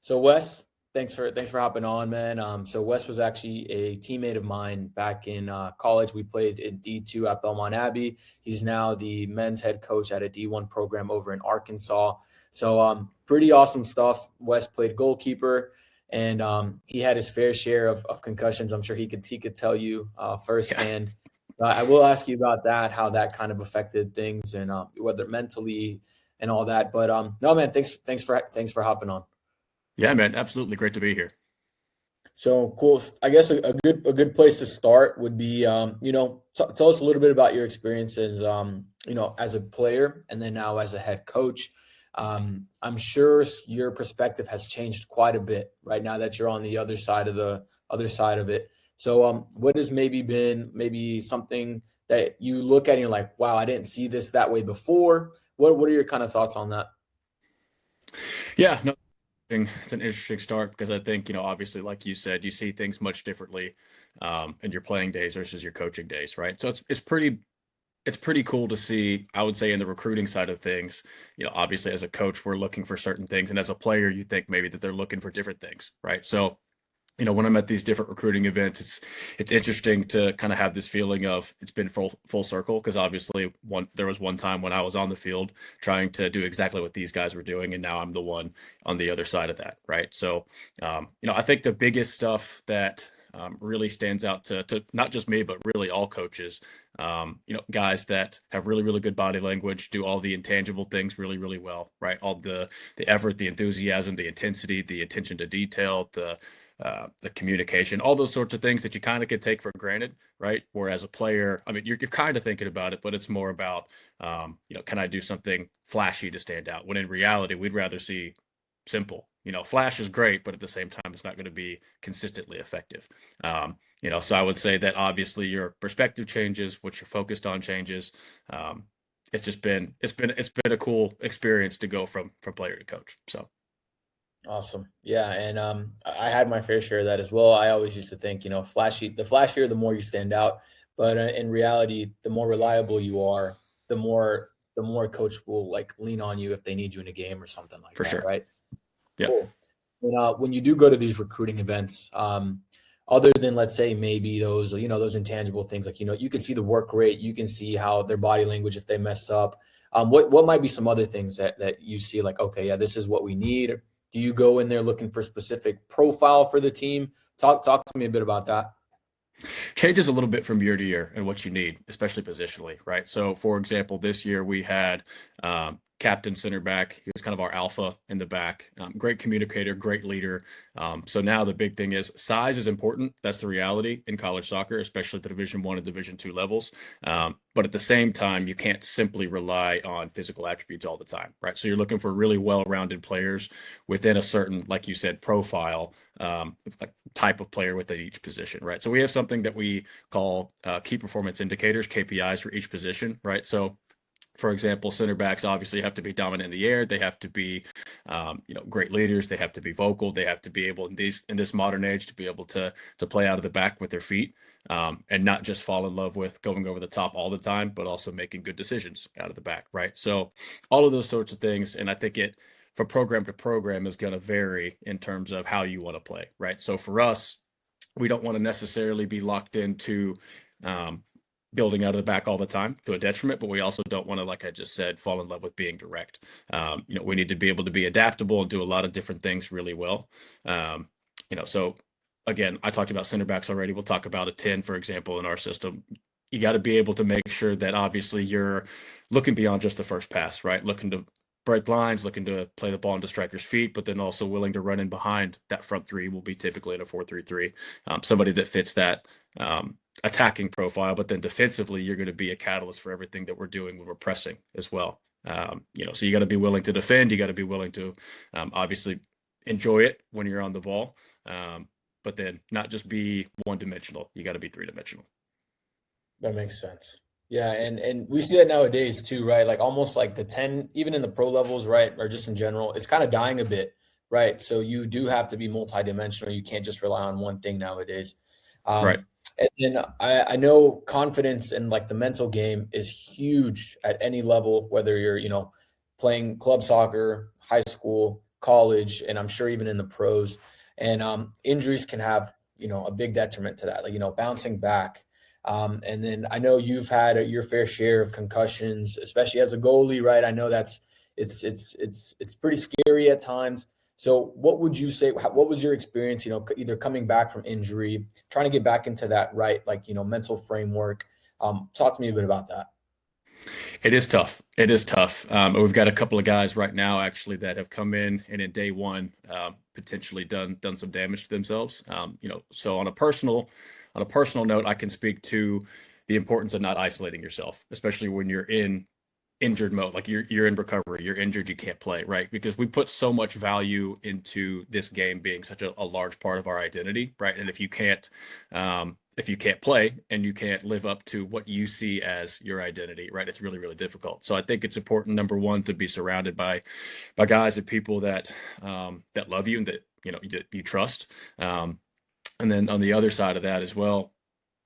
So Wes, thanks for hopping on, man. So Wes was actually a teammate of mine back in college. We played in D2 at Belmont Abbey. He's now the men's head coach at a D1 program over in Arkansas. So pretty awesome stuff. Wes played goalkeeper, and he had his fair share of concussions. I'm sure he could tell you Yeah. firsthand. I will ask you about that, how that kind of affected things, and whether mentally and all that. But no, man, thanks for hopping on. Yeah, man, absolutely great to be here. So cool. I guess a good place to start would be, tell us a little bit about your experiences, as a player and then now as a head coach. I'm sure your perspective has changed quite a bit right now that you're on the other side of it. So, what has maybe been maybe something that you look at and you're like, wow, I didn't see this that way before. What are your kind of thoughts on that? Yeah, no, it's an interesting start because I think, obviously, like you said, you see things much differently in your playing days versus your coaching days, right? So it's pretty cool to see, I would say, in the recruiting side of things. Obviously as a coach, we're looking for certain things, and as a player, you think maybe that they're looking for different things, right? So when I'm at these different recruiting events, it's interesting to kind of have this feeling of it's been full circle, because obviously there was one time when I was on the field trying to do exactly what these guys were doing, and now I'm the one on the other side of that, right? So I think the biggest stuff that really stands out to not just me, but really all coaches, guys that have really, really good body language, do all the intangible things really, really well, right? All the effort, the enthusiasm, the intensity, the attention to detail, the communication, all those sorts of things that you kind of could take for granted, right? Whereas a player, I mean, you're kind of thinking about it, but it's more about, can I do something flashy to stand out? When in reality, we'd rather see simple. Flash is great, but at the same time, it's not going to be consistently effective. So I would say that obviously your perspective changes, what you're focused on changes. It's been a cool experience to go from player to coach. So. Awesome. Yeah, and I had my fair share of that as well. I always used to think, the flashier, the more you stand out. But in reality, the more reliable you are, the more coach will like lean on you if they need you in a game or something like For that, sure. right? Yeah. Cool. When you do go to these recruiting events, other than let's say maybe those intangible things like you can see the work rate, you can see how their body language if they mess up. What might be some other things that you see like, okay, yeah, this is what we need. Do you go in there looking for specific profile for the team? Talk to me a bit about that. Changes a little bit from year to year and what you need, especially positionally, right? So, for example, this year we had captain center back. He was kind of our alpha in the back. Great communicator, great leader. So now the big thing is size is important. That's the reality in college soccer, especially at the Division I and Division II levels. But at the same time, you can't simply rely on physical attributes all the time, right? So you're looking for really well-rounded players within a certain, like you said, profile, type of player within each position, right? So we have something that we call key performance indicators, KPIs for each position, right? So for example, center backs obviously have to be dominant in the air. They have to be, great leaders. They have to be vocal. They have to be able in this modern age to be able to play out of the back with their feet, and not just fall in love with going over the top all the time, but also making good decisions out of the back, right? So all of those sorts of things, and I think it from program to program is going to vary in terms of how you want to play, right? So for us, we don't want to necessarily be locked into um, building out of the back all the time to a detriment, but we also don't want to, like I just said, fall in love with being direct. We need to be able to be adaptable and do a lot of different things really well. So again, I talked about center backs already. We'll talk about a 10, for example, in our system. You got to be able to make sure that obviously you're looking beyond just the first pass, right? Looking to break lines, looking to play the ball into strikers' feet, but then also willing to run in behind that front three will be typically in a 4-3-3. Somebody that fits that attacking profile, but then defensively, you're going to be a catalyst for everything that we're doing when we're pressing as well. So you got to be willing to defend. You got to be willing to obviously enjoy it when you're on the ball, but then not just be one-dimensional. You got to be three-dimensional. That makes sense. Yeah, and we see that nowadays too, right? Like almost like the 10, even in the pro levels, right? Or just in general, it's kind of dying a bit, right? So you do have to be multidimensional. You can't just rely on one thing nowadays. Right. And then I know confidence and like the mental game is huge at any level, whether you're, playing club soccer, high school, college, and I'm sure even in the pros. And injuries can have, a big detriment to that, like, bouncing back. And then I know you've had your fair share of concussions, especially as a goalie, right? I know that's it's pretty scary at times. So what would you say, what was your experience, either coming back from injury, trying to get back into that right, like, mental framework? Talk to me a bit about that. It is tough. It is tough. We've got a couple of guys right now actually that have come in and in day one potentially done some damage to themselves. So on a personal note, I can speak to the importance of not isolating yourself, especially when you're in injured mode, like you're in recovery, you're injured, you can't play, right? Because we put so much value into this game being such a large part of our identity, right? And if you can't play and you can't live up to what you see as your identity, right, it's really, really difficult. So I think it's important, number one, to be surrounded by guys and people that love you and that you trust. And then on the other side of that as well,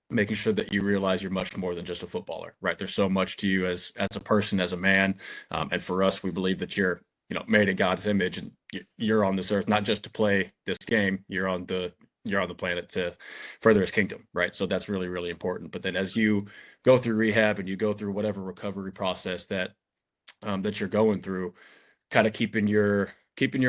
making sure that you realize you're much more than just a footballer, right? There's so much to you as a person, as a man, and for us, we believe that you're made in God's image, and you're on this earth not just to play this game. You're on the planet to further His kingdom, right? So that's really, really important. But then as you go through rehab and you go through whatever recovery process that you're going through, kind of keeping your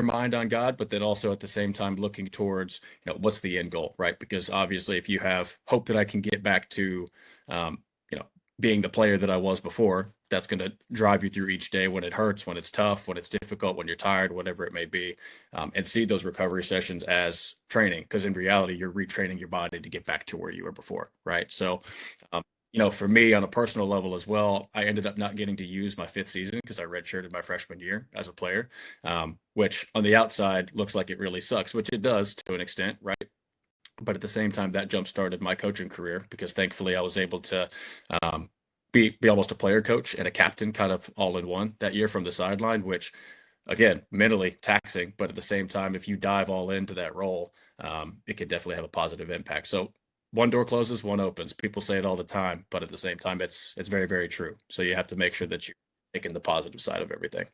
mind on God, but then also at the same time looking towards, what's the end goal, right? Because obviously, if you have hope that I can get back to, um, you know, being the player that I was before, that's going to drive you through each day when it hurts, when it's tough, when it's difficult, when you're tired, whatever it may be, and see those recovery sessions as training, because in reality, you're retraining your body to get back to where you were before, right? So, um, for me on a personal level as well, I ended up not getting to use my fifth season because I redshirted my freshman year as a player, which on the outside looks like it really sucks, which it does to an extent, right? But at the same time, that jump started my coaching career because thankfully I was able to um, be almost a player coach and a captain kind of all in one that year from the sideline, which again, mentally taxing, but at the same time, if you dive all into that role, it could definitely have a positive impact. So one door closes, one opens. People say it all the time, but at the same time, it's very, very true. So you have to make sure that you're taking the positive side of everything.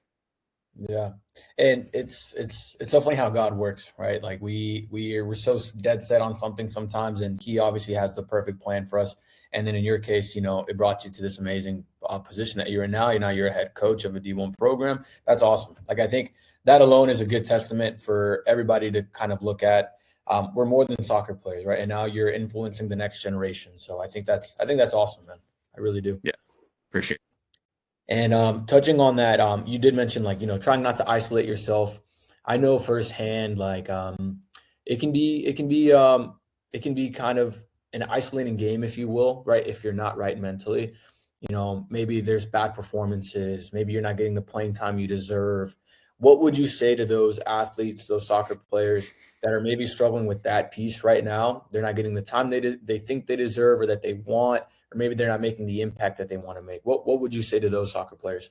Yeah, and it's definitely how God works, right? Like we're so dead set on something sometimes, and He obviously has the perfect plan for us. And then in your case, it brought you to this amazing position that you're in now. You're a head coach of a D1 program. That's awesome. Like I think that alone is a good testament for everybody to kind of look at. We're more than soccer players, right? And now you're influencing the next generation. So I think that's awesome, man. I really do. Yeah, appreciate it. And touching on that, you did mention like trying not to isolate yourself. I know firsthand like it can be kind of an isolating game, if you will, right? If you're not right mentally, maybe there's bad performances, maybe you're not getting the playing time you deserve. What would you say to those athletes, those soccer players that are maybe struggling with that piece right now? They're not getting the time they think they deserve or that they want, or maybe they're not making the impact that they want to make. What would you say to those soccer players?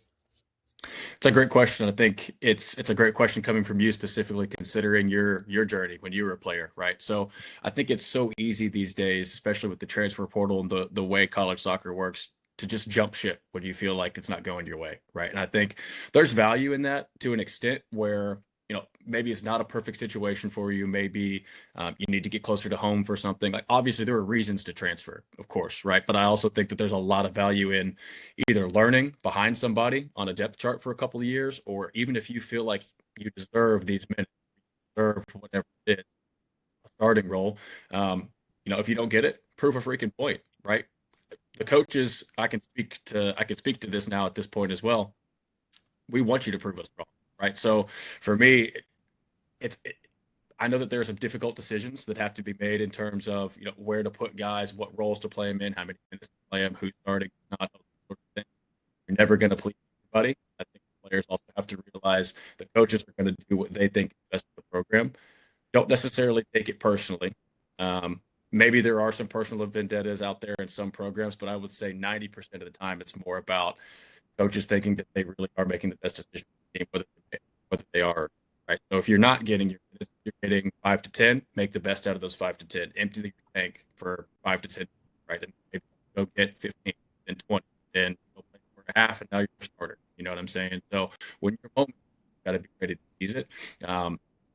It's a great question. I think it's a great question coming from you specifically, considering your journey when you were a player, right? So I think it's so easy these days, especially with the transfer portal and the way college soccer works, to just jump ship when you feel like it's not going your way, right? And I think there's value in that to an extent where maybe it's not a perfect situation for you. Maybe you need to get closer to home for something. Like obviously there are reasons to transfer, of course, right? But I also think that there's a lot of value in either learning behind somebody on a depth chart for a couple of years, or even if you feel like you deserve these minutes, deserve whatever it is, a starting role. If you don't get it, prove a freaking point, right? The coaches, I can speak to this now at this point as well. We want you to prove us wrong, right? So for me, it's I know that there are some difficult decisions that have to be made in terms of where to put guys, what roles to play them in, how many minutes to play them, who's starting, not those sort of things. You're never going to please everybody. I think players also have to realize the coaches are going to do what they think is best for the program. Don't necessarily take it personally. Maybe there are some personal vendettas out there in some programs, but I would say 90% of the time it's more about coaches thinking that they really are making the best decision for the team, whether they are, right? So if you're not getting you're getting 5 to 10, make the best out of those 5 to 10. Empty the tank for 5 to 10, right? And maybe go get 15 and 20 and go play for a half, and now you're a starter. You know what I'm saying? So when your moment got to be ready to seize it.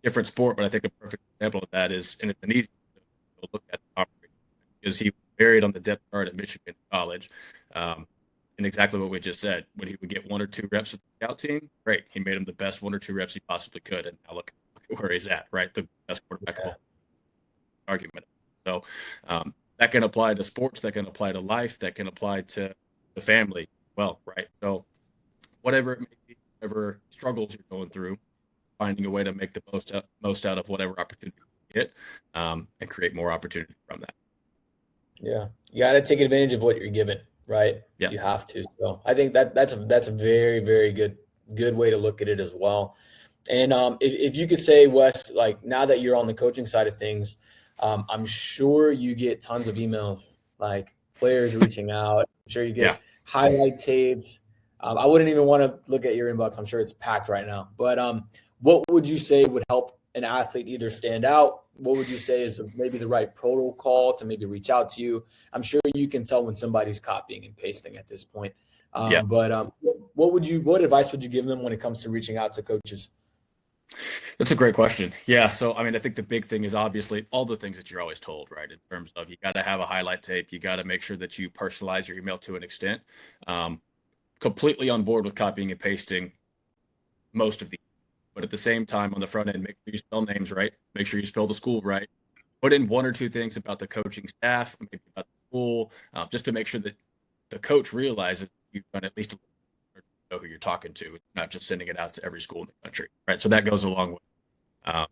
Different sport, but I think a perfect example of that is, and it's an easy to look at because he was buried on the depth chart at Michigan College. And exactly what we just said, when he would get 1 or 2 reps with the scout team, great. He made him the best 1 or 2 reps he possibly could. And now look where he's at, right? The best quarterback of all argument. So that can apply to sports, that can apply to life, that can apply to the family. Well, right. So whatever it may be, whatever struggles you're going through, finding a way to make the most out of whatever opportunity you get, and create more opportunity from that. Yeah, you got to take advantage of what you're given, right? Yeah. You have to. So I think that's a very, very good way to look at it as well. And if you could say, Wes, like now that you're on the coaching side of things, I'm sure you get tons of emails, like players reaching out. I'm sure you get highlight tapes. I wouldn't even want to look at your inbox. I'm sure it's packed right now. But what would you say would help an athlete either stand out? What would you say is maybe the right protocol to maybe reach out to you? I'm sure you can tell when somebody's copying and pasting at this point. But what advice would you give them when it comes to reaching out to coaches? That's a great question. Yeah. So, I mean, I think the big thing is obviously all the things that you're always told, right? In terms of you got to have a highlight tape. You got to make sure that you personalize your email to an extent. Completely on board with copying and pasting most of these. But at the same time, on the front end, make sure you spell names right. Make sure you spell the school right. Put in 1 or 2 things about the coaching staff, maybe about the school, just to make sure that the coach realizes you've done at least know who you're talking to, not just sending it out to every school in the country, right? So that goes a long way.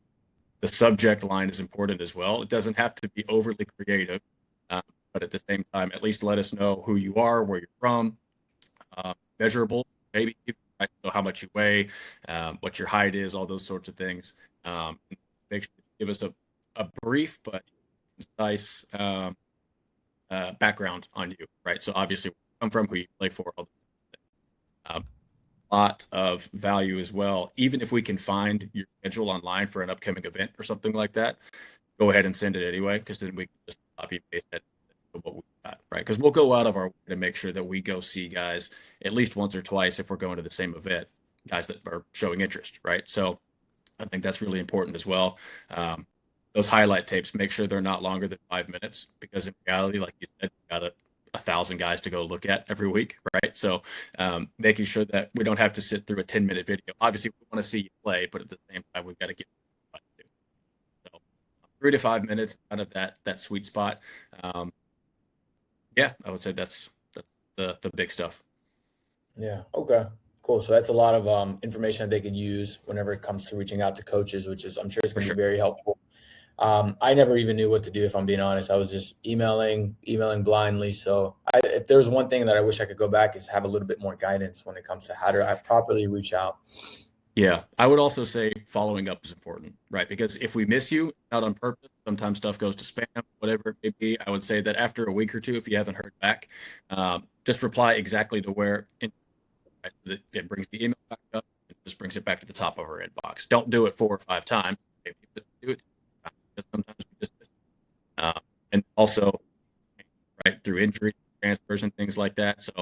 The subject line is important as well. It doesn't have to be overly creative, but at the same time, at least let us know who you are, where you're from, measurable, maybe, right? So how much you weigh, what your height is, all those sorts of things. Make sure you give us a brief but concise background on you, right? So obviously, where you come from, who you play for, all lot of value as well. Even if we can find your schedule online for an upcoming event or something like that, go ahead and send it anyway, because then we can just copy and paste it what we got, right? Because we'll go out of our way to make sure that we go see guys at least once or twice if we're going to the same event, guys that are showing interest, right? So I think that's really important as well. Those highlight tapes, make sure they're not longer than 5 minutes, because in reality, like you said, you got 1,000 guys to go look at every week, right? So making sure that we don't have to sit through a 10-minute video. Obviously, we want to see you play, but at the same time, we've got to get to. So 3 to 5 minutes, kind of that sweet spot. Yeah, I would say that's the big stuff. Yeah. Okay. Cool. So that's a lot of information that they can use whenever it comes to reaching out to coaches, which is I'm sure it's going to be very helpful. I never even knew what to do, if I'm being honest. I was just emailing blindly. So if there's one thing that I wish I could go back is have a little bit more guidance when it comes to how to properly reach out. Yeah, I would also say following up is important, right? Because if we miss you, not on purpose, sometimes stuff goes to spam, whatever it may be. I would say that after a week or 2, if you haven't heard back, just reply exactly to where it brings the email back up. It just brings it back to the top of our inbox. Don't do it 4 or 5 times. Maybe do it because sometimes we just miss it. And also, right, through injury, transfers, and things like that. So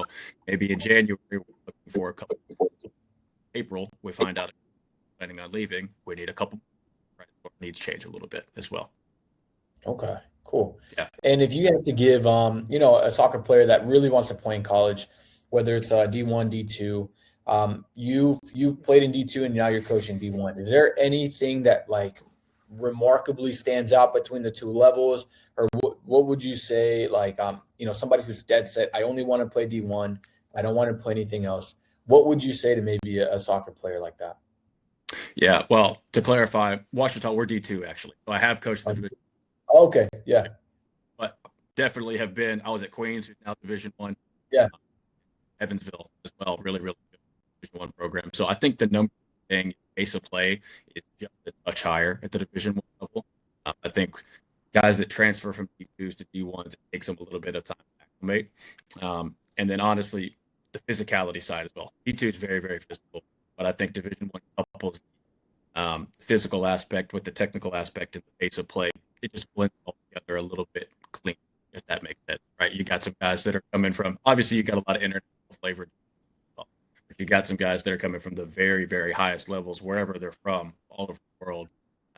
maybe in January, we're looking for a couple. April, we find out planning on leaving. We need a couple. Right, needs change a little bit as well. Okay, cool. Yeah. And if you had to give, a soccer player that really wants to play in college, whether it's D1, D2, you've played in D2 and now you're coaching D1. Is there anything that like remarkably stands out between the 2 levels, or what would you say? Like, somebody who's dead set, I only want to play D1. I don't want to play anything else. What would you say to maybe a soccer player like that? Yeah, well, to clarify, Washington, we're D2 actually. So I have coached the division. Okay, yeah. But definitely have been. I was at Queens, who's now Division 1. Yeah. Evansville as well, really good Division 1 program. So I think the number thing pace of play is just a touch higher at the Division 1 level. I think guys that transfer from D2s to D1s, it takes them a little bit of time to acclimate. And then honestly, the physicality side as well. D2 is very, very physical, but I think Division 1 couples physical aspect with the technical aspect and the pace of play. It just blends all together a little bit clean, if that makes sense, right? You got some guys that are coming from, obviously you got a lot of international flavor, but you got some guys that are coming from the very, very highest levels, wherever they're from, all over the world.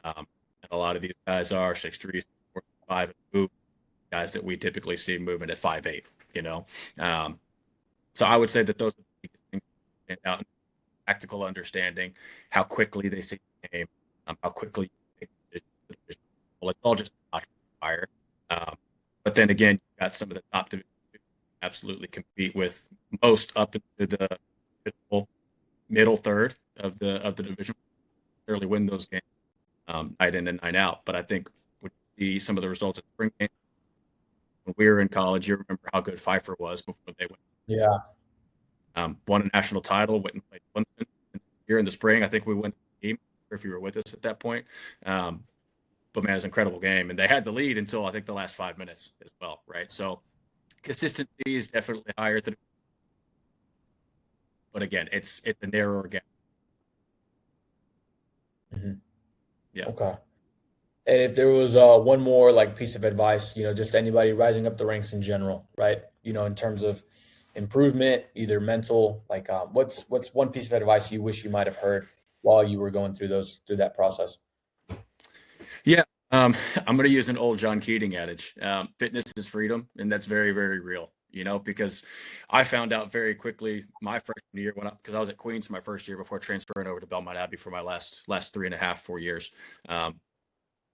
And a lot of these guys are 6'3", 5, and move, guys that we typically see moving at 5'8", you know. So I would say that those are the biggest things that stand out in tactical understanding, how quickly they see the game, how quickly you make decisions. Well, it's all just not fire. But then again, you got some of the top divisions absolutely compete with most up into the middle third of the division. Certainly win those games night in and night out. But I think when you see some of the results of spring games when we were in college, you remember how good Pfeiffer was before they went. Yeah. Won a national title, went and played Clemson here in the spring. I think we won the game, if you were with us at that point. But man, it was an incredible game, and they had the lead until I think the last 5 minutes as well, right? So consistency is definitely higher than, but again, it's a narrower gap. Mm-hmm. Yeah. Okay. And if there was one more like piece of advice, just anybody rising up the ranks in general, right? In terms of improvement, either mental, like what's one piece of advice you wish you might have heard while you were going through that process? Yeah. I'm going to use an old John Keating adage. Fitness is freedom. And that's very, very real, because I found out very quickly my freshman year because I was at Queens my first year before transferring over to Belmont Abbey for my last 3.5, 4 years.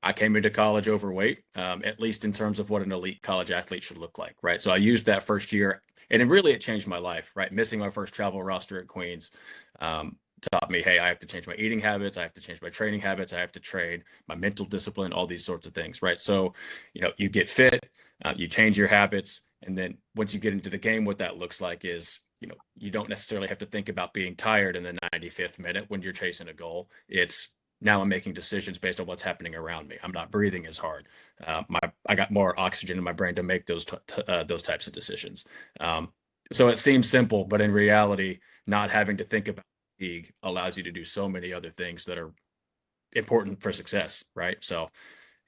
I came into college overweight, at least in terms of what an elite college athlete should look like, right? So I used that first year, and it changed my life, right? Missing my first travel roster at Queens taught me, hey, I have to change my eating habits, I have to change my training habits, I have to train, my mental discipline, all these sorts of things, right? So, you get fit, you change your habits, and then once you get into the game, what that looks like is, you don't necessarily have to think about being tired in the 95th minute when you're chasing a goal. It's now I'm making decisions based on what's happening around me. I'm not breathing as hard. I got more oxygen in my brain to make those types of decisions. So it seems simple, but in reality, not having to think about fatigue allows you to do so many other things that are important for success, right? So,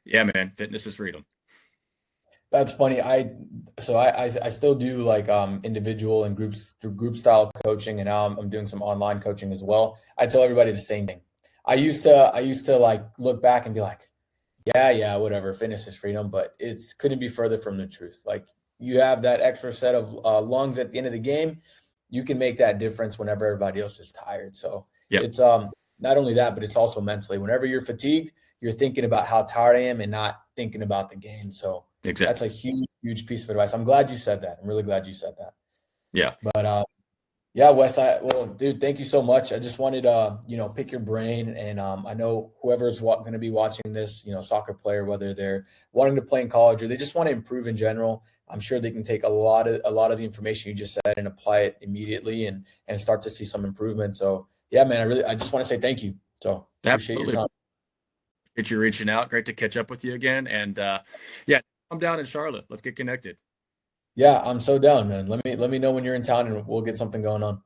yeah, man, fitness is freedom. That's funny. I still do like individual and group style coaching, and now I'm doing some online coaching as well. I tell everybody the same thing. I used to like look back and be like, yeah, whatever, fitness is freedom, but it's couldn't be further from the truth. Like you have that extra set of lungs at the end of the game, you can make that difference whenever everybody else is tired. So Yep. it's not only that, but it's also mentally. Whenever you're fatigued, you're thinking about how tired I am and not thinking about the game. So Exactly. that's a huge piece of advice. I'm glad you said that. I'm really glad you said that. Yeah. But yeah, Wes, well, dude, thank you so much. I just wanted to, pick your brain, and I know whoever's going to be watching this, soccer player, whether they're wanting to play in college or they just want to improve in general, I'm sure they can take a lot of the information you just said and apply it immediately and start to see some improvement. So yeah, man, I just want to say thank you. So appreciate your time. Appreciate you reaching out. Great to catch up with you again. And yeah, come down in Charlotte. Let's get connected. Yeah, I'm so down, man. Let me know when you're in town and we'll get something going on.